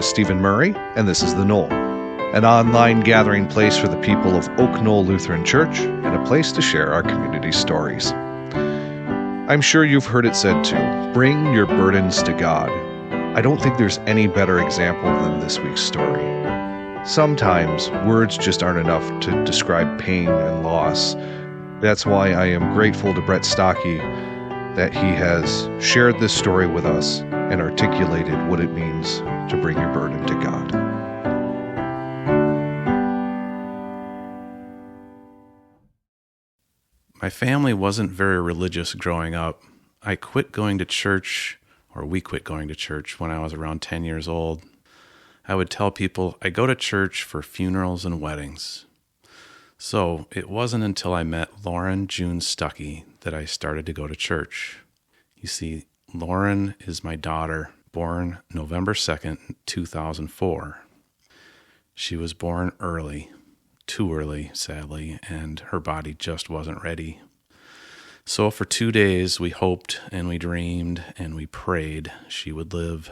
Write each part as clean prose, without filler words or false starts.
Stephen Murray, and this is The Knoll, an online gathering place for the people of Oak Knoll Lutheran Church and a place to share our community stories. I'm sure you've heard it said too, bring your burdens to God. I don't think there's any better example than this week's story. Sometimes words just aren't enough to describe pain and loss. That's why I am grateful to Brett Stokke that he has shared this story with us and articulated what it means to bring your burden to God. My family wasn't very religious growing up. We quit going to church when I was around 10 years old. I would tell people I go to church for funerals and weddings. So it wasn't until I met Lauren June Stokke that I started to go to church. You see, Lauren is my daughter, born November 2nd, 2004. She was born early, too early, sadly, and her body just wasn't ready. So for 2 days, we hoped and we dreamed and we prayed she would live.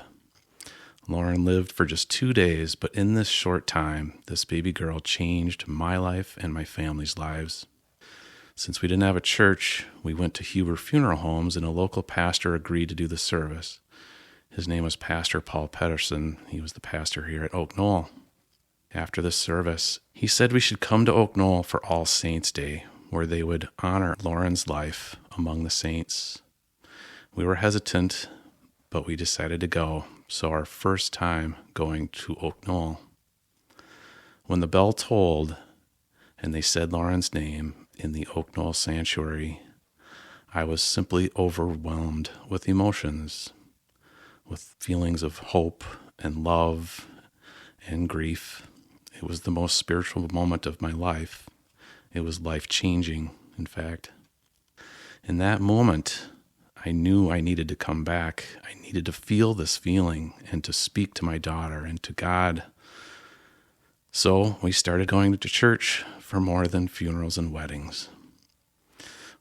Lauren lived for just 2 days, but in this short time, this baby girl changed my life and my family's lives. Since we didn't have a church, we went to Huber Funeral Homes, and a local pastor agreed to do the service. His name was Pastor Paul Pedersen. He was the pastor here at Oak Knoll. After the service, he said we should come to Oak Knoll for All Saints' Day, where they would honor Lauren's life among the saints. We were hesitant, but we decided to go. So our first time going to Oak Knoll. When the bell tolled and they said Lauren's name in the Oak Knoll sanctuary, I was simply overwhelmed with emotions, with feelings of hope and love and grief. It was the most spiritual moment of my life. It was life-changing, in fact. In that moment, I knew I needed to come back. I needed to feel this feeling and to speak to my daughter and to God. So we started going to church for more than funerals and weddings.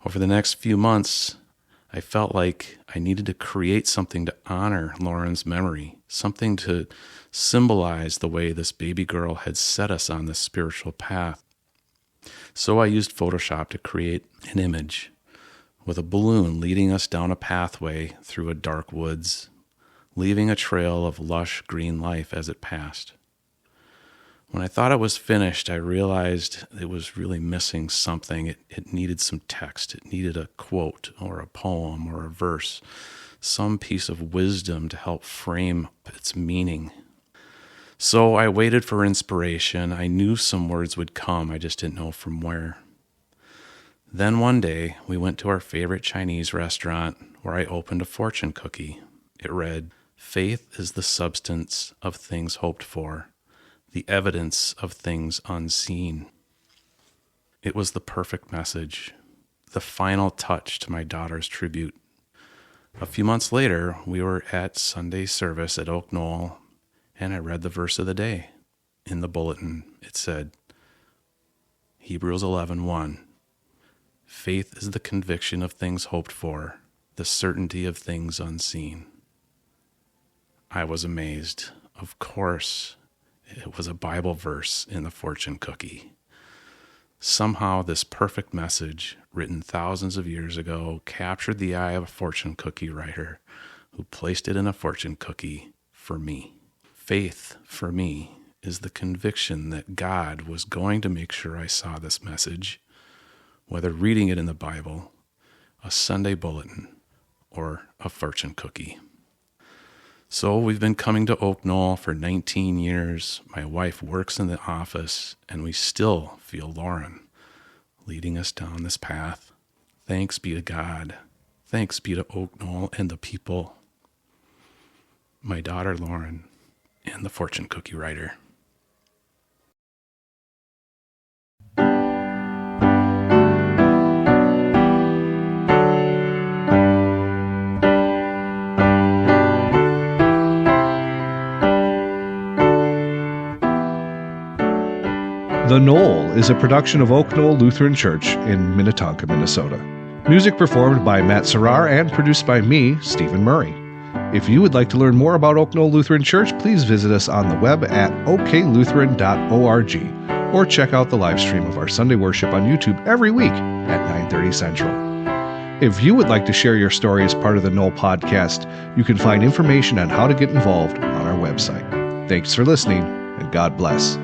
Over the next few months, I felt like I needed to create something to honor Lauren's memory, something to symbolize the way this baby girl had set us on this spiritual path. So I used Photoshop to create an image with a balloon leading us down a pathway through a dark woods, leaving a trail of lush green life as it passed. When I thought it was finished, I realized it was really missing something. It needed some text. It needed a quote or a poem or a verse, some piece of wisdom to help frame its meaning. So I waited for inspiration. I knew some words would come. I just didn't know from where. Then one day, we went to our favorite Chinese restaurant where I opened a fortune cookie. It read, "Faith is the substance of things hoped for, the evidence of things unseen." It was the perfect message, the final touch to my daughter's tribute. A few months later, we were at Sunday service at Oak Knoll, and I read the verse of the day. In the bulletin, it said, Hebrews 11:1. Faith is the conviction of things hoped for, the certainty of things unseen. I was amazed. Of course, it was a Bible verse in the fortune cookie. Somehow this perfect message, written thousands of years ago, captured the eye of a fortune cookie writer who placed it in a fortune cookie for me. Faith, for me, is the conviction that God was going to make sure I saw this message, whether reading it in the Bible, a Sunday bulletin, or a fortune cookie. So we've been coming to Oak Knoll for 19 years. My wife works in the office, and we still feel Lauren leading us down this path. Thanks be to God. Thanks be to Oak Knoll and the people. My daughter Lauren and the fortune cookie writer. The Knoll is a production of Oak Knoll Lutheran Church in Minnetonka, Minnesota. Music performed by Matt Serrar and produced by me, Stephen Murray. If you would like to learn more about Oak Knoll Lutheran Church, please visit us on the web at oklutheran.org or check out the live stream of our Sunday worship on YouTube every week at 9:30 Central. If you would like to share your story as part of the Knoll podcast, you can find information on how to get involved on our website. Thanks for listening, and God bless.